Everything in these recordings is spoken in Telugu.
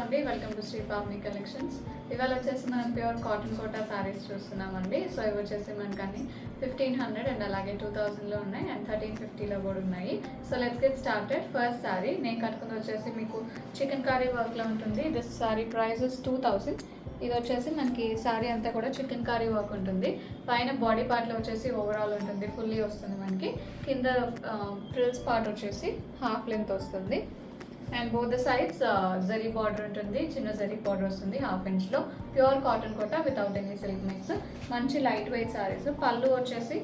అండి, welcome to Shri Pavani collections. ఇవాళ వచ్చేసి మనం ప్యూర్ కాటన్ కోటా సారీస్ చూస్తున్నామండి. సో ఇవి వచ్చేసి మనకు అన్ని 1500 అండ్ అలాగే 2000లో ఉన్నాయి అండ్ 1350లో కూడా ఉన్నాయి. So let's get started. First sorry నేను కట్టుకుంది వచ్చేసి మీకు చికెన్ కర్రీ వర్క్లో ఉంటుంది. This sorry price is 2000. ఇది వచ్చేసి మనకి సారీ అంతా కూడా చికెన్ కర్రీ వర్క్ ఉంటుంది. పైన బాడీ పార్ట్లో వచ్చేసి ఓవరాల్ ఉంటుంది, ఫుల్లీ వస్తుంది. మనకి కింద ఫ్రిల్స్ పార్ట్ వచ్చేసి హాఫ్ లెంత్ వస్తుంది and both the sides zari border ఉంటుంది. చిన్న జరీ బార్డర్ వస్తుంది హాఫ్ ఇంచ్లో. Pure cotton Kota without any silk mix. మంచి లైట్ వెయిట్ సారీస్. పళ్ళు వచ్చేసి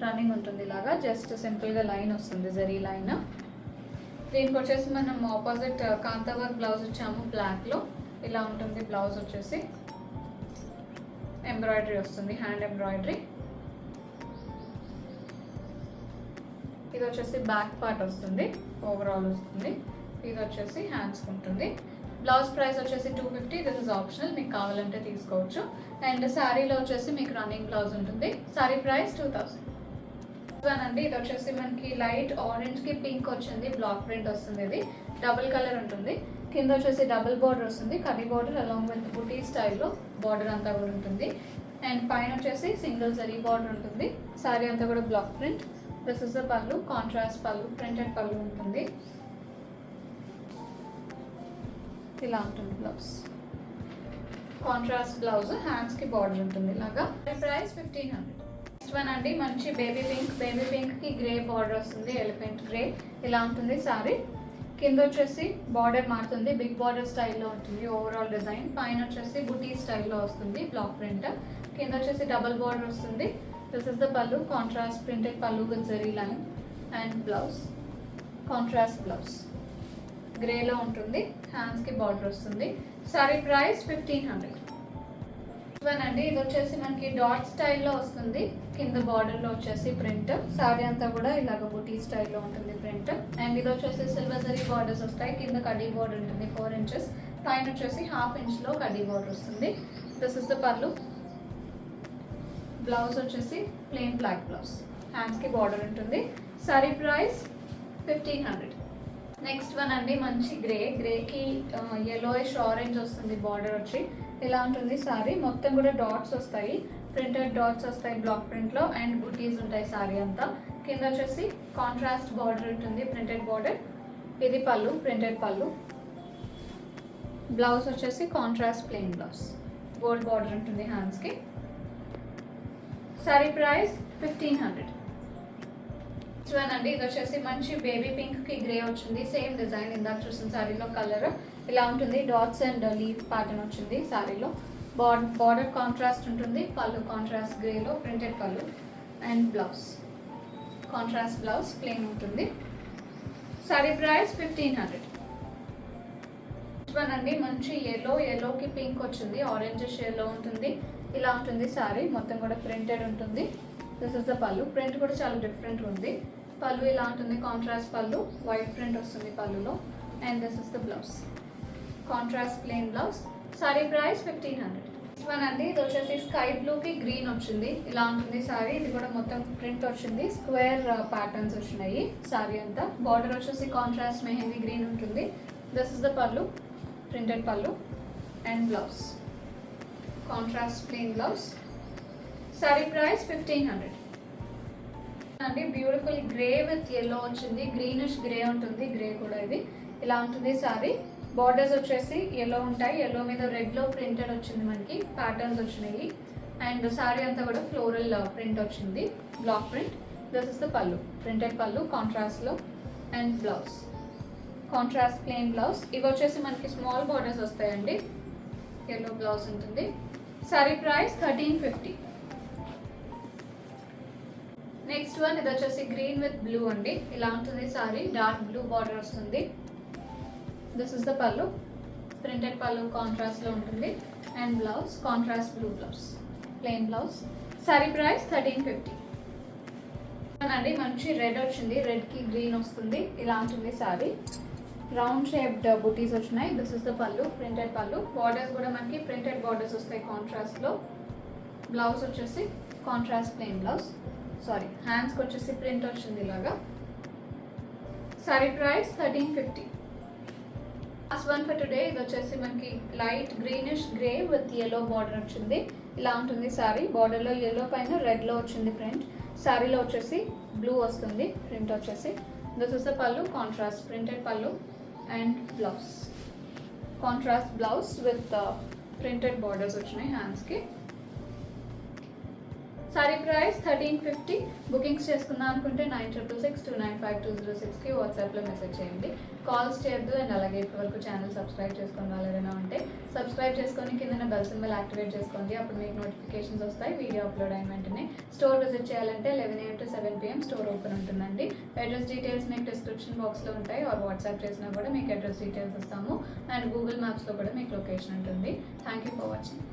రన్నింగ్ ఉంటుంది, ఇలాగా జస్ట్ సింపుల్గా లైన్ వస్తుంది, జరీ లైన్. దీనికి వచ్చేసి మనం ఆపోజిట్ కాంతా వర్క్ బ్లౌజ్ ఇచ్చాము బ్లాక్లో. ఇలా ఉంటుంది బ్లౌజ్ వచ్చేసి. ఎంబ్రాయిడరీ వస్తుంది, హ్యాండ్ ఎంబ్రాయిడరీ. ఇది వచ్చేసి బ్యాక్ పార్ట్ వస్తుంది, ఓవరాల్ వస్తుంది. ఇది వచ్చేసి హ్యాండ్స్ ఉంటుంది. బ్లౌజ్ ప్రైస్ వచ్చేసి 250. దిస్ ఇస్ ఆప్షనల్, మీకు కావాలంటే తీసుకోవచ్చు. అండ్ శారీలో వచ్చేసి మీకు రన్నింగ్ బ్లౌజ్ ఉంటుంది. శారీ ప్రైస్ 2000 అండి. ఇది వచ్చేసి మనకి లైట్ ఆరెంజ్కి పింక్ వచ్చింది, బ్లాక్ ప్రింట్ వస్తుంది. ఇది డబుల్ కలర్ ఉంటుంది. కింద వచ్చేసి డబుల్ బార్డర్ వస్తుంది, కడ్డీ బార్డర్ అలాంగ్ విత్ బుటీ స్టైల్లో బార్డర్ అంతా కూడా ఉంటుంది. అండ్ పైన వచ్చేసి సింగిల్ జరీ బార్డర్ ఉంటుంది. శారీ అంతా కూడా block print. This is the pallu, contrast pallu, printed pallu ఉంటుంది. ఇలా ఉంటుంది బ్లౌజ్, కాంట్రాస్ట్ బ్లౌజ్. హ్యాండ్స్ కి బార్డర్ ఉంటుంది ఇలాగా. ప్రైస్ 1500. నెక్స్ట్ వన్ అండి, మంచి బేబీ పింక్. బేబీ పింక్ కి గ్రే బార్డర్ వస్తుంది, ఎలిఫెంట్ గ్రే. ఇలా ఉంటుంది సారీ. కింద వచ్చేసి బార్డర్ మారుతుంది, బిగ్ బార్డర్ స్టైల్లో ఉంటుంది ఓవరాల్ డిజైన్. పైన వచ్చేసి బుటీ స్టైల్లో వస్తుంది, బ్లాక్ ప్రింట్. కింద వచ్చేసి డబల్ బార్డర్ వస్తుంది. This is the pallu, contrast printed pallu with zari line. And blouse, contrast blouse గ్రేలో ఉంటుంది. హ్యాండ్స్కి బార్డర్ వస్తుంది. సారీ ప్రైస్ 1500. అండి, ఇది వచ్చేసి మనకి డాట్ స్టైల్లో వస్తుంది. కింద బార్డర్లో వచ్చేసి ప్రింట్. సారీ అంతా కూడా ఇలాగ బుటీ స్టైల్లో ఉంటుంది ప్రింట్. అండ్ ఇది వచ్చేసి సిల్వర్ జరీ బార్డర్స్ వస్తాయి. కింద కడ్డీ బార్డర్ ఉంటుంది 4 inches. పైన వచ్చేసి హాఫ్ ఇంచ్లో కడ్డీ బార్డర్ వస్తుంది. దిస్ ఇస్ ద పళ్ళు. బ్లౌజ్ వచ్చేసి ప్లెయిన్ బ్లాక్ బ్లౌజ్. హ్యాండ్స్కి బార్డర్ ఉంటుంది. సారీ ప్రైస్ 1500. నెక్స్ట్ వన్ అండి, మంచి గ్రే. గ్రేకి yellowish ఆరెంజ్ వస్తుంది బార్డర్ వచ్చి. ఇలా ఉంటుంది సారీ. మొత్తం కూడా డాట్స్ వస్తాయి, ప్రింటెడ్ డాట్స్ వస్తాయి బ్లాక్ ప్రింట్లో. అండ్ బుటీస్ ఉంటాయి సారీ అంతా. కింద వచ్చేసి కాంట్రాస్ట్ బార్డర్ ఉంటుంది, ప్రింటెడ్ బార్డర్. ఇది పళ్ళు, ప్రింటెడ్ పళ్ళు. బ్లౌజ్ వచ్చేసి contrast plain blouse, gold border ఉంటుంది హ్యాండ్స్కి. Sorry price 1500. అండి, ఇది వచ్చేసి మంచి బేబీ పింక్ కి గ్రే వచ్చింది. సేమ్ డిజైన్ ఇందాక చూసిన సారీలో కలర్ ఇలా ఉంటుంది. డాట్స్ అండ్ లీఫ్ ప్యాటర్న్ వచ్చింది సారీలో. బార్డర్ కాంట్రాస్ట్ ఉంటుంది. పళ్ళు కాంట్రాస్ట్ గ్రేలో, printed pallu. And blouse contrast blouse, plain ఉంటుంది. సారీ ప్రైస్ 1500. అండి, మంచి ఎల్లోకి పింక్ వచ్చింది, ఆరెంజ్ ఎల్లో ఉంటుంది. ఇలా ఉంటుంది సారీ. మొత్తం కూడా ప్రింటెడ్ ఉంటుంది. దిస్ ఇస్ ద పళ్ళు. ప్రింట్ కూడా చాలా డిఫరెంట్ ఉంది. పళ్ళు ఇలా ఉంటుంది, కాంట్రాస్ట్ పళ్ళు, వైట్ ప్రింట్ వస్తుంది పళ్ళులో. And this is the blouse, contrast plain blouse. Sari price 1500. అండి, ఇది వచ్చేసి స్కై బ్లూకి గ్రీన్ వచ్చింది. ఇలా ఉంటుంది సారీ. ఇది కూడా మొత్తం ప్రింట్ వచ్చింది, స్క్వేర్ ప్యాటర్న్స్ వచ్చినాయి సారీ అంతా. బార్డర్ వచ్చేసి కాంట్రాస్ట్ మెహందీ గ్రీన్ ఉంటుంది. This is the pallu, printed pallu. And blouse contrast plain blouse. Sari price 1500. అండి, బ్యూటిఫుల్ గ్రే విత్ ఎల్లో వచ్చింది. గ్రీనిష్ గ్రే ఉంటుంది, గ్రే కూడా ఇది. ఇలా ఉంటుంది సారీ. బార్డర్స్ వచ్చేసి ఎల్లో ఉంటాయి. ఎల్లో మీద రెడ్లో ప్రింటెడ్ వచ్చింది, మనకి ప్యాటర్న్స్ వచ్చినాయి. అండ్ సారీ అంతా కూడా ఫ్లోరల్ ప్రింట్ వచ్చింది, block print. This is the pallu, printed pallu కాంట్రాస్ట్లో. And blouse contrast plain blouse. ఇవి వచ్చేసి మనకి స్మాల్ బార్డర్స్ వస్తాయండి. ఎల్లో బ్లౌజ్ ఉంటుంది. సారీ ప్రైస్ 1350. నెక్స్ట్ వన్, ఇది వచ్చేసి గ్రీన్ విత్ బ్లూ అండి. ఇలా ఉంటుంది సారీ. డార్క్ బ్లూ బార్డర్ వస్తుంది. This is the pallu, printed pallu కాంట్రాస్ట్లో ఉంటుంది. And blouse contrast blue blouse, plain blouse. Sari price 1350. అండి, మంచి రెడ్ వచ్చింది. రెడ్కి గ్రీన్ వస్తుంది. ఇలా ఉంటుంది సారీ. రౌండ్ షేప్డ్ బుటీస్ వచ్చినాయి. This is the pallu, printed పళ్ళు. బార్డర్స్ కూడా మనకి ప్రింటెడ్ బార్డర్స్ వస్తాయి కాంట్రాస్ట్లో. బ్లౌజ్ వచ్చేసి కాంట్రాస్ట్ ప్లెయిన్ బ్లౌజ్. సారీ, హ్యాండ్స్కి వచ్చేసి ప్రింట్ వచ్చింది ఇలాగా. Sorry price 1350. Last one for today ఇది వచ్చేసి మనకి light greenish grey with yellow border వచ్చింది. ఇలా ఉంటుంది సారీ. బార్డర్లో yellow పైన రెడ్లో వచ్చింది ప్రింట్. సారీలో వచ్చేసి బ్లూ వస్తుంది ప్రింట్ వచ్చేసి. This is the pallu, contrast printed pallu and blouse. Contrast blouse with printed borders వచ్చినాయి హ్యాండ్స్కి. Sorry price 1350. బుకింగ్స్ చేసుకుందాం అనుకుంటే 9666295206కి వాట్సాప్లో మెసేజ్ చేయండి. కాల్స్ చేయొద్దు. అండ్ అలాగే ఇప్పటివరకు ఛానల్ సబ్స్క్రైబ్ చేసుకుని వాళ్ళు ఏదైనా ఉంటే సబ్స్క్రైబ్ చేసుకొని కింద బెల్ సింబల్ యాక్టివేట్ చేసుకోండి. అప్పుడు మీకు నోటిఫికేషన్స్ వస్తాయి వీడియో అప్లోడ్ అయిన వెంటనే. స్టోర్ విజిట్ చేయాలంటే 11 AM to 7 PM store open ఉంటుందండి. అడ్రస్ డీటెయిల్స్ మీకు డిస్క్రిప్షన్ బాక్స్లో ఉంటాయి. ఆర్ వాట్సాప్ చేసినా కూడా మీకు అడ్రస్ డీటెయిల్స్ ఇస్తాము. అండ్ గూగుల్ మ్యాప్స్లో కూడా మీకు లొకేషన్ ఉంటుంది. Thank you for watching.